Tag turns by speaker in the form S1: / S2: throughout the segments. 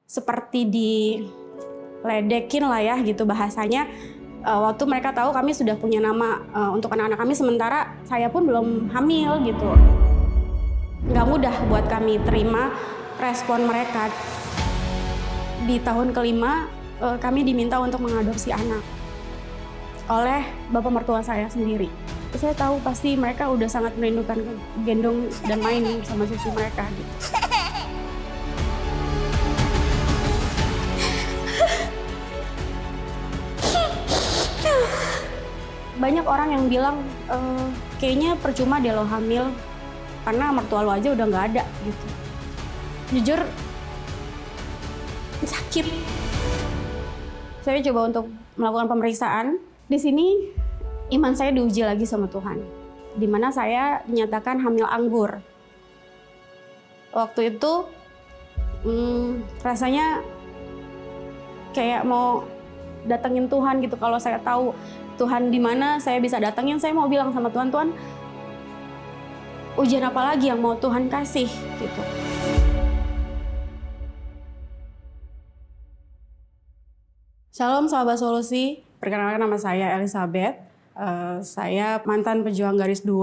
S1: seperti diledekin lah ya gitu bahasanya. Waktu mereka tahu kami sudah punya nama untuk anak-anak kami, sementara saya pun belum hamil gitu. Nggak mudah buat kami terima respon mereka. Di tahun kelima kami diminta untuk mengadopsi anak oleh bapak mertua saya sendiri. Saya tahu pasti mereka udah sangat merindukan gendong dan main sama cucu mereka gitu. Banyak orang yang bilang kayaknya percuma deh lo hamil karena mertua lo aja udah nggak ada gitu. Jujur sakit. Saya coba untuk melakukan pemeriksaan. Di sini iman saya diuji lagi sama Tuhan. Di mana saya dinyatakan hamil anggur. Waktu itu rasanya kayak mau datengin Tuhan gitu. Kalau saya tahu Tuhan di mana saya bisa datengin, saya mau bilang sama Tuhan, Tuhan, ujian apa lagi yang mau Tuhan kasih gitu. Shalom sahabat solusi, perkenalkan nama saya Elizabeth. Saya mantan pejuang garis 2.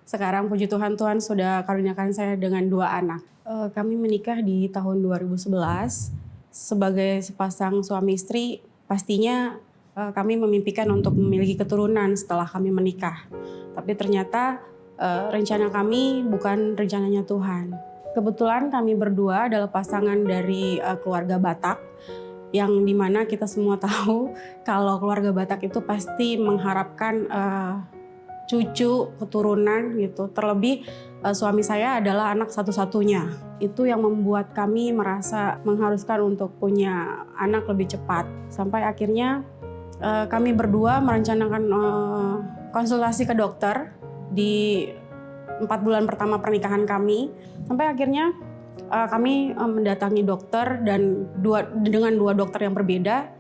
S1: Sekarang puji Tuhan, Tuhan sudah karuniakan saya dengan 2 anak. Kami menikah di tahun 2011. Sebagai sepasang suami istri, pastinya kami memimpikan untuk memiliki keturunan setelah kami menikah. Tapi ternyata rencana kami bukan rencananya Tuhan. Kebetulan kami berdua adalah pasangan dari keluarga Batak, yang dimana kita semua tahu kalau keluarga Batak itu pasti mengharapkan cucu, keturunan gitu. Terlebih suami saya adalah anak satu-satunya. Itu yang membuat kami merasa mengharuskan untuk punya anak lebih cepat. Sampai akhirnya kami berdua merencanakan konsultasi ke dokter di 4 bulan pertama pernikahan kami. Sampai akhirnya kami mendatangi dokter dan dengan 2 dokter yang berbeda.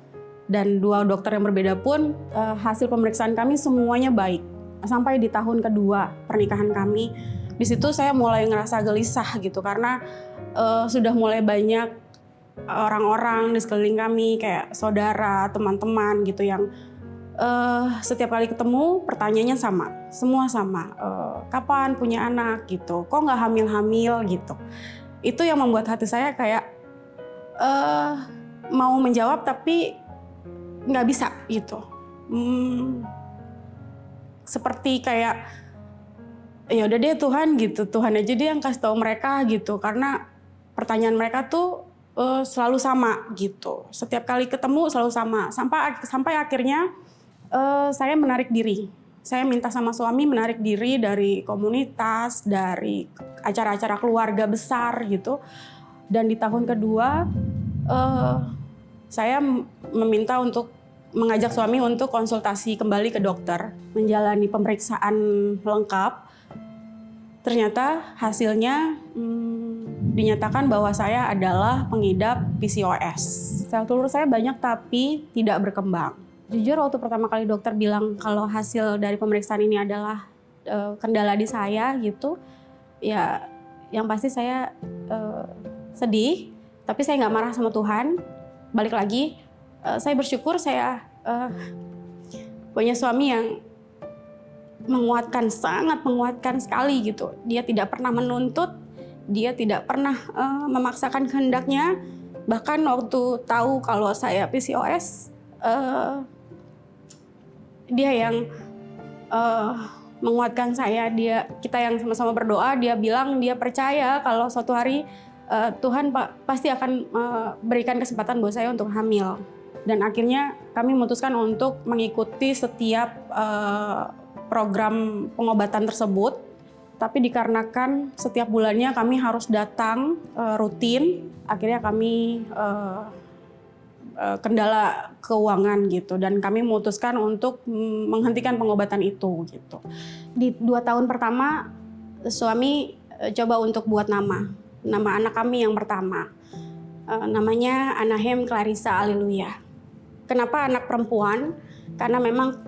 S1: Dan 2 dokter yang berbeda pun hasil pemeriksaan kami semuanya baik. Sampai di tahun kedua pernikahan kami, di situ saya mulai ngerasa gelisah gitu karena sudah mulai banyak orang-orang di sekeliling kami kayak saudara, teman-teman gitu yang setiap kali ketemu pertanyaannya sama, semua sama, kapan punya anak gitu, kok nggak hamil-hamil gitu. Itu yang membuat hati saya kayak mau menjawab tapi nggak bisa gitu. Seperti kayak ya udah deh Tuhan gitu, Tuhan aja deh yang kasih tahu mereka gitu, karena pertanyaan mereka tuh selalu sama gitu. Setiap kali ketemu selalu sama. Sampai akhirnya saya menarik diri. Saya minta sama suami menarik diri dari komunitas, dari acara-acara keluarga besar gitu. Dan di tahun kedua saya meminta untuk mengajak suami untuk konsultasi kembali ke dokter, menjalani pemeriksaan lengkap. Ternyata hasilnya dinyatakan bahwa saya adalah pengidap PCOS. Sel telur saya banyak tapi tidak berkembang. Jujur waktu pertama kali dokter bilang kalau hasil dari pemeriksaan ini adalah kendala di saya gitu, ya yang pasti saya sedih, tapi saya nggak marah sama Tuhan. Balik lagi, saya bersyukur saya punya suami yang menguatkan, sangat menguatkan sekali gitu. Dia tidak pernah menuntut, dia tidak pernah memaksakan kehendaknya. Bahkan waktu tahu kalau saya PCOS, dia yang menguatkan saya. Kita yang sama-sama berdoa, dia bilang dia percaya kalau suatu hari Tuhan pasti akan berikan kesempatan buat saya untuk hamil. Dan akhirnya kami memutuskan untuk mengikuti setiap program pengobatan tersebut, tapi dikarenakan setiap bulannya kami harus datang rutin, akhirnya kami kendala keuangan gitu, dan kami memutuskan untuk menghentikan pengobatan itu gitu. Di 2 tahun pertama suami coba untuk buat nama anak kami yang pertama, namanya Anahem Clarissa Haleluya. Kenapa anak perempuan? Karena memang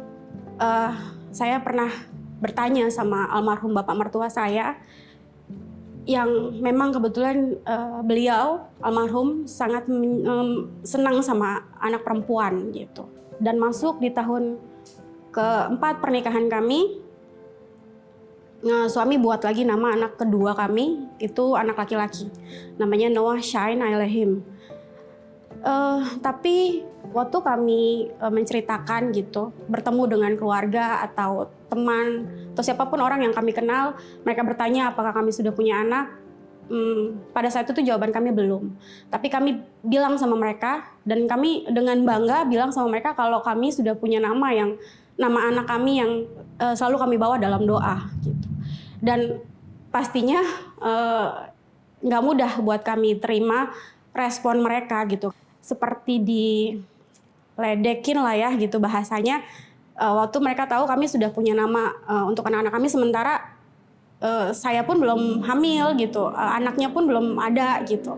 S1: saya pernah bertanya sama almarhum bapak mertua saya, yang memang kebetulan beliau almarhum sangat senang sama anak perempuan gitu. Dan masuk di tahun keempat pernikahan kami, suami buat lagi nama anak kedua kami, itu anak laki-laki. Namanya Noah Shine Ailahim. Tapi waktu kami menceritakan gitu, bertemu dengan keluarga atau teman atau siapapun orang yang kami kenal, mereka bertanya apakah kami sudah punya anak. Pada saat itu jawaban kami belum. Tapi kami bilang sama mereka, dan kami dengan bangga bilang sama mereka kalau kami sudah punya nama anak kami yang selalu kami bawa dalam doa gitu. Dan pastinya nggak mudah buat kami terima respon mereka gitu. Seperti diledekin lah ya gitu bahasanya. Waktu mereka tahu kami sudah punya nama untuk anak-anak kami, sementara saya pun belum hamil gitu, anaknya pun belum ada gitu.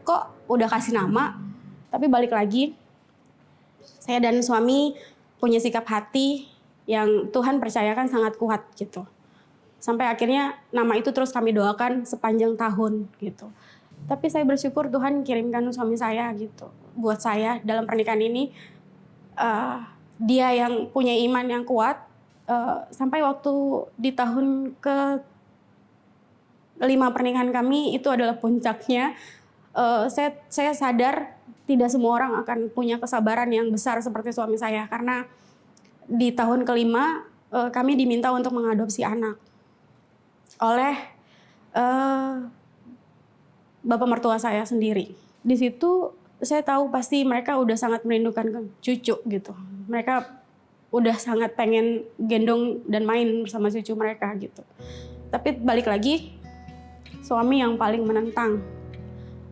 S1: Kok udah kasih nama? Tapi balik lagi, saya dan suami punya sikap hati yang Tuhan percayakan sangat kuat gitu. Sampai akhirnya nama itu terus kami doakan sepanjang tahun gitu. Tapi saya bersyukur Tuhan kirimkan suami saya gitu buat saya dalam pernikahan ini. Dia yang punya iman yang kuat, sampai waktu di tahun ke-5 pernikahan kami itu adalah puncaknya. Saya sadar tidak semua orang akan punya kesabaran yang besar seperti suami saya, karena di tahun ke-5 kami diminta untuk mengadopsi anak oleh bapak mertua saya sendiri. Di situ saya tahu pasti mereka udah sangat merindukan cucu gitu. Mereka udah sangat pengen gendong dan main bersama cucu mereka gitu. Tapi balik lagi, suami yang paling menentang.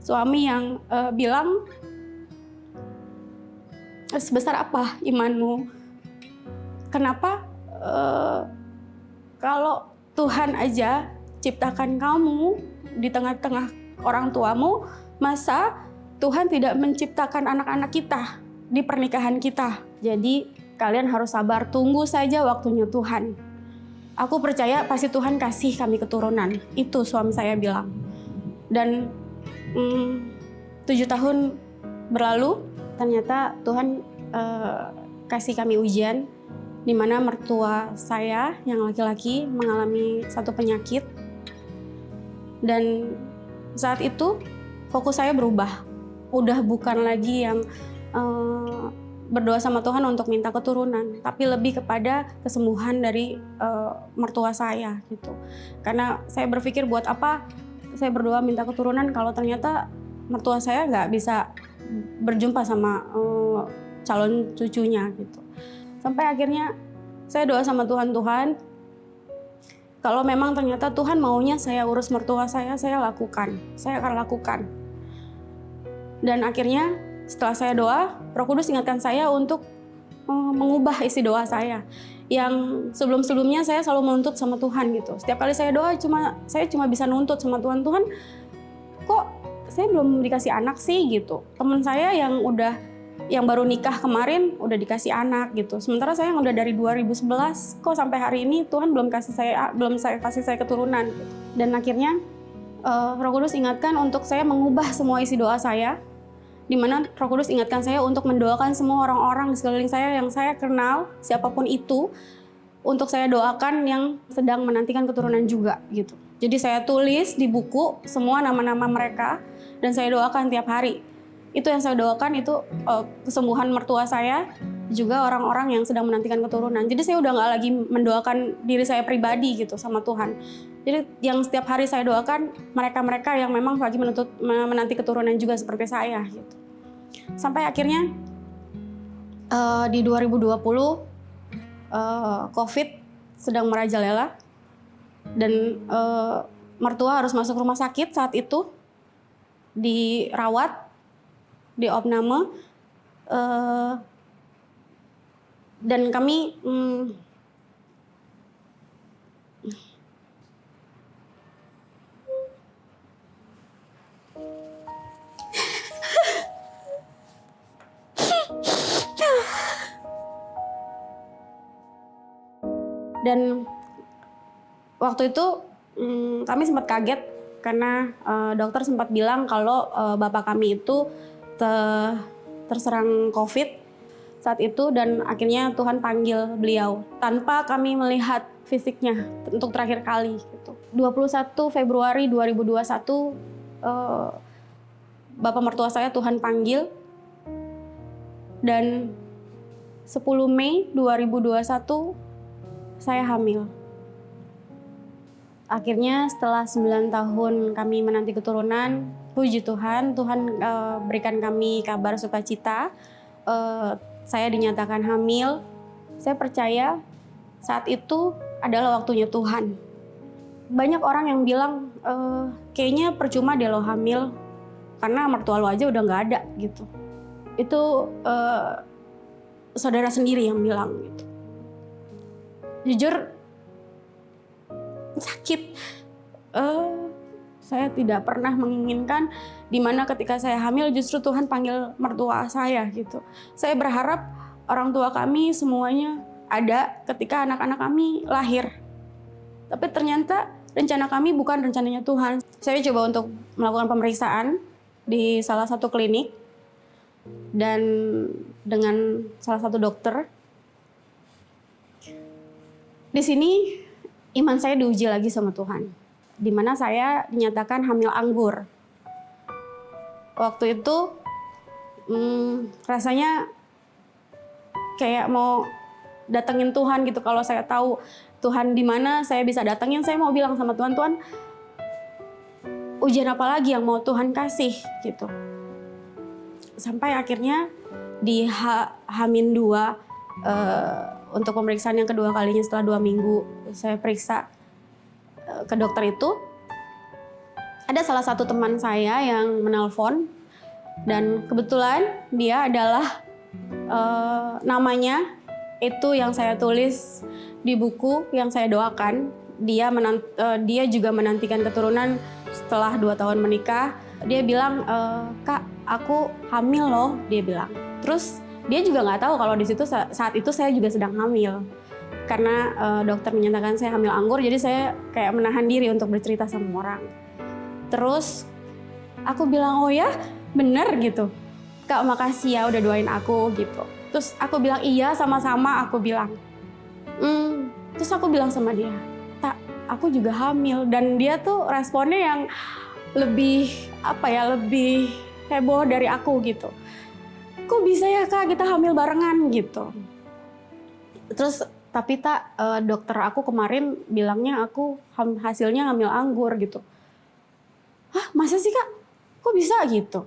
S1: Suami yang bilang, sebesar apa imanmu? Kenapa kalau Tuhan aja ciptakan kamu di tengah-tengah orang tuamu, masa Tuhan tidak menciptakan anak-anak kita di pernikahan kita? Jadi kalian harus sabar, tunggu saja waktunya Tuhan. Aku percaya pasti Tuhan kasih kami keturunan. Itu suami saya bilang. Dan 7 tahun berlalu, ternyata Tuhan kasih kami ujian, di mana mertua saya yang laki-laki mengalami satu penyakit. Dan saat itu fokus saya berubah. Udah bukan lagi yang berdoa sama Tuhan untuk minta keturunan, tapi lebih kepada kesembuhan dari mertua saya gitu. Karena saya berpikir buat apa saya berdoa minta keturunan kalau ternyata mertua saya nggak bisa berjumpa sama calon cucunya gitu. Sampai akhirnya saya doa sama Tuhan, kalau memang ternyata Tuhan maunya saya urus mertua saya lakukan, saya akan lakukan. Dan akhirnya setelah saya doa, Roh Kudus ingatkan saya untuk mengubah isi doa saya. Yang sebelum-sebelumnya saya selalu menuntut sama Tuhan gitu. Setiap kali saya doa saya cuma bisa nuntut sama Tuhan, kok saya belum dikasih anak sih gitu. Teman saya yang baru nikah kemarin udah dikasih anak gitu. Sementara saya yang udah dari 2011, kok sampai hari ini Tuhan belum kasih saya keturunan gitu. Dan akhirnya Roh Kudus ingatkan untuk saya mengubah semua isi doa saya, di mana Roh Kudus ingatkan saya untuk mendoakan semua orang-orang di sekeliling saya yang saya kenal, siapapun itu, untuk saya doakan yang sedang menantikan keturunan juga gitu. Jadi saya tulis di buku semua nama-nama mereka dan saya doakan tiap hari. Itu yang saya doakan itu kesembuhan mertua saya, juga orang-orang yang sedang menantikan keturunan. Jadi saya udah nggak lagi mendoakan diri saya pribadi gitu sama Tuhan. Jadi yang setiap hari saya doakan mereka-mereka yang memang lagi menanti keturunan juga seperti saya gitu. Sampai akhirnya di 2020 COVID sedang merajalela dan mertua harus masuk rumah sakit saat itu, dirawat di opname, dan kami dan waktu itu Kami sempat kaget karena dokter sempat bilang kalau bapak kami itu terserang COVID saat itu, dan akhirnya Tuhan panggil beliau tanpa kami melihat fisiknya untuk terakhir kali gitu. 21 Februari 2021 bapak mertua saya Tuhan panggil, dan 10 Mei 2021 saya hamil. Akhirnya setelah 9 tahun kami menanti keturunan, puji Tuhan, Tuhan berikan kami kabar sukacita. Saya dinyatakan hamil. Saya percaya saat itu adalah waktunya Tuhan. Banyak orang yang bilang, kayaknya percuma deh lo hamil, karena mertua lo aja udah gak ada gitu. Itu saudara sendiri yang bilang gitu. Jujur, sakit. Saya tidak pernah menginginkan dimana ketika saya hamil justru Tuhan panggil mertua saya gitu. Saya berharap orang tua kami semuanya ada ketika anak-anak kami lahir. Tapi ternyata rencana kami bukan rencananya Tuhan. Saya coba untuk melakukan pemeriksaan di salah satu klinik dan dengan salah satu dokter. Di sini iman saya diuji lagi sama Tuhan, di mana saya dinyatakan hamil anggur. Waktu itu rasanya kayak mau datengin Tuhan gitu. Kalau saya tahu Tuhan di mana saya bisa datengin, saya mau bilang sama Tuhan, Tuhan, ujian apa lagi yang mau Tuhan kasih gitu. Sampai akhirnya di H-2 untuk pemeriksaan yang kedua kalinya setelah 2 minggu saya periksa ke dokter itu, ada salah satu teman saya yang menelpon, dan kebetulan dia adalah namanya itu yang saya tulis di buku yang saya doakan. Dia juga menantikan keturunan setelah 2 tahun menikah. Dia bilang, Kak, aku hamil loh, dia bilang. Terus dia juga nggak tahu kalau di situ saat itu saya juga sedang hamil. Karena dokter menyatakan saya hamil anggur, jadi saya kayak menahan diri untuk bercerita sama orang. Terus aku bilang, oh ya bener gitu, Kak makasih ya udah doain aku gitu. Terus aku bilang iya sama-sama, aku bilang. Terus aku bilang sama dia, Tak, aku juga hamil. Dan dia tuh responnya yang lebih lebih heboh dari aku gitu. Kok bisa ya Kak kita hamil barengan gitu. Terus tapi Tak, dokter aku kemarin bilangnya aku hasilnya hamil anggur gitu. Hah, masa sih Kak? Kok bisa gitu?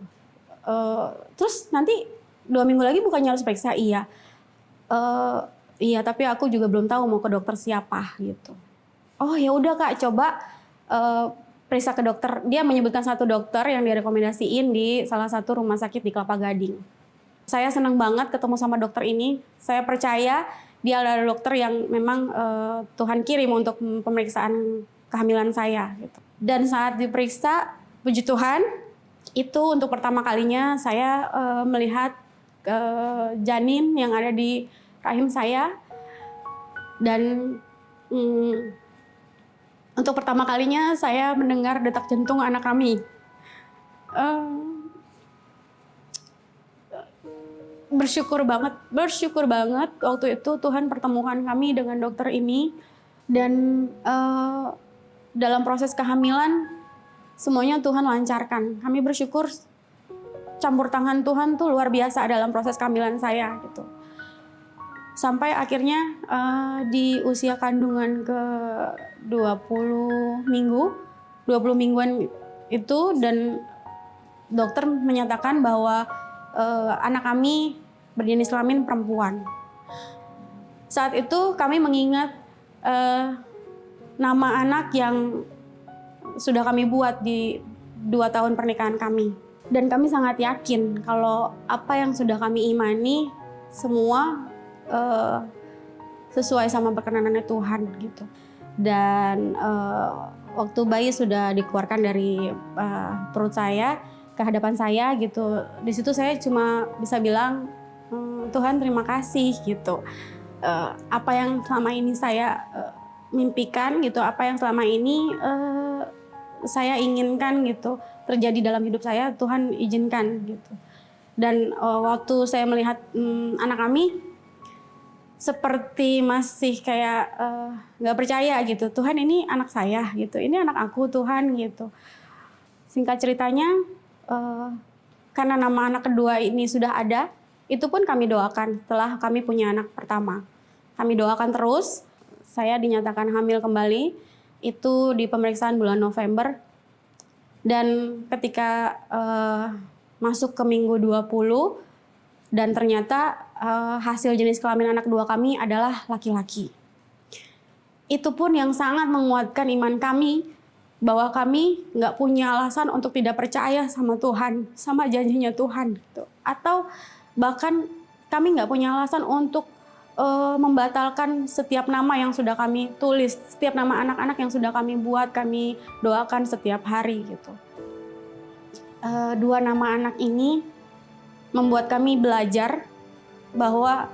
S1: Terus nanti 2 minggu lagi bukannya harus periksa? Iya. Iya, tapi aku juga belum tahu mau ke dokter siapa gitu. Oh ya udah Kak, coba periksa ke dokter. Dia menyebutkan satu dokter yang direkomendasiin di salah satu rumah sakit di Kelapa Gading. Saya senang banget ketemu sama dokter ini. Saya percaya dia adalah dokter yang memang Tuhan kirim untuk pemeriksaan kehamilan saya gitu. Dan saat diperiksa, puji Tuhan, itu untuk pertama kalinya saya melihat janin yang ada di rahim saya. Dan untuk pertama kalinya saya mendengar detak jantung anak kami. Bersyukur banget waktu itu Tuhan pertemukan kami dengan dokter ini. Dan dalam proses kehamilan semuanya Tuhan lancarkan. Kami bersyukur campur tangan Tuhan tuh luar biasa dalam proses kehamilan saya gitu. Sampai akhirnya di usia kandungan ke 20 mingguan itu, dan dokter menyatakan bahwa anak kami berjenis kelamin perempuan. Saat itu kami mengingat nama anak yang sudah kami buat di 2 tahun pernikahan kami. Dan kami sangat yakin kalau apa yang sudah kami imani semua sesuai sama perkenanannya Tuhan gitu. Dan waktu bayi sudah dikeluarkan dari perut saya ke hadapan saya gitu, di situ saya cuma bisa bilang Tuhan terima kasih gitu. Apa yang selama ini saya mimpikan gitu, apa yang selama ini saya inginkan gitu terjadi dalam hidup saya, Tuhan izinkan gitu. Dan waktu saya melihat anak kami seperti masih kayak nggak percaya gitu, Tuhan ini anak saya gitu, ini anak aku Tuhan gitu. Singkat ceritanya, karena nama anak kedua ini sudah ada, itu pun kami doakan setelah kami punya anak pertama. Kami doakan terus, saya dinyatakan hamil kembali, itu di pemeriksaan bulan November. Dan ketika masuk ke minggu 20, dan ternyata hasil jenis kelamin anak kedua kami adalah laki-laki. Itu pun yang sangat menguatkan iman kami, bahwa kami nggak punya alasan untuk tidak percaya sama Tuhan, sama janjinya Tuhan gitu. Atau bahkan kami nggak punya alasan untuk membatalkan setiap nama yang sudah kami tulis, setiap nama anak-anak yang sudah kami buat, kami doakan setiap hari gitu. Dua nama anak ini membuat kami belajar bahwa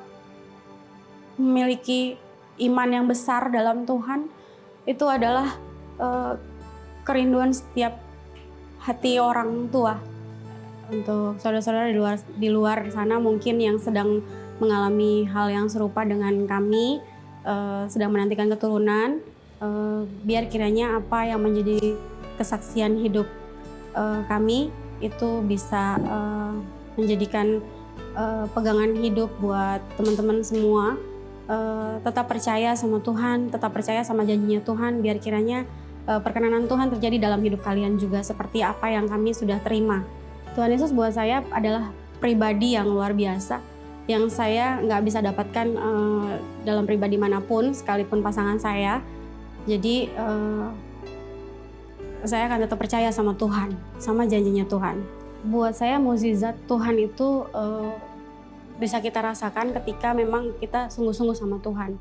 S1: memiliki iman yang besar dalam Tuhan itu adalah kerinduan setiap hati orang tua. Untuk saudara-saudara di luar sana mungkin yang sedang mengalami hal yang serupa dengan kami, sedang menantikan keturunan, biar kiranya apa yang menjadi kesaksian hidup kami itu bisa menjadikan pegangan hidup buat teman-teman semua. Tetap percaya sama Tuhan, tetap percaya sama janjinya Tuhan, biar kiranya perkenanan Tuhan terjadi dalam hidup kalian juga seperti apa yang kami sudah terima. Tuhan Yesus buat saya adalah pribadi yang luar biasa, yang saya nggak bisa dapatkan dalam pribadi manapun, sekalipun pasangan saya. Jadi saya akan tetap percaya sama Tuhan, sama janjinya Tuhan. Buat saya mukjizat Tuhan itu bisa kita rasakan ketika memang kita sungguh-sungguh sama Tuhan.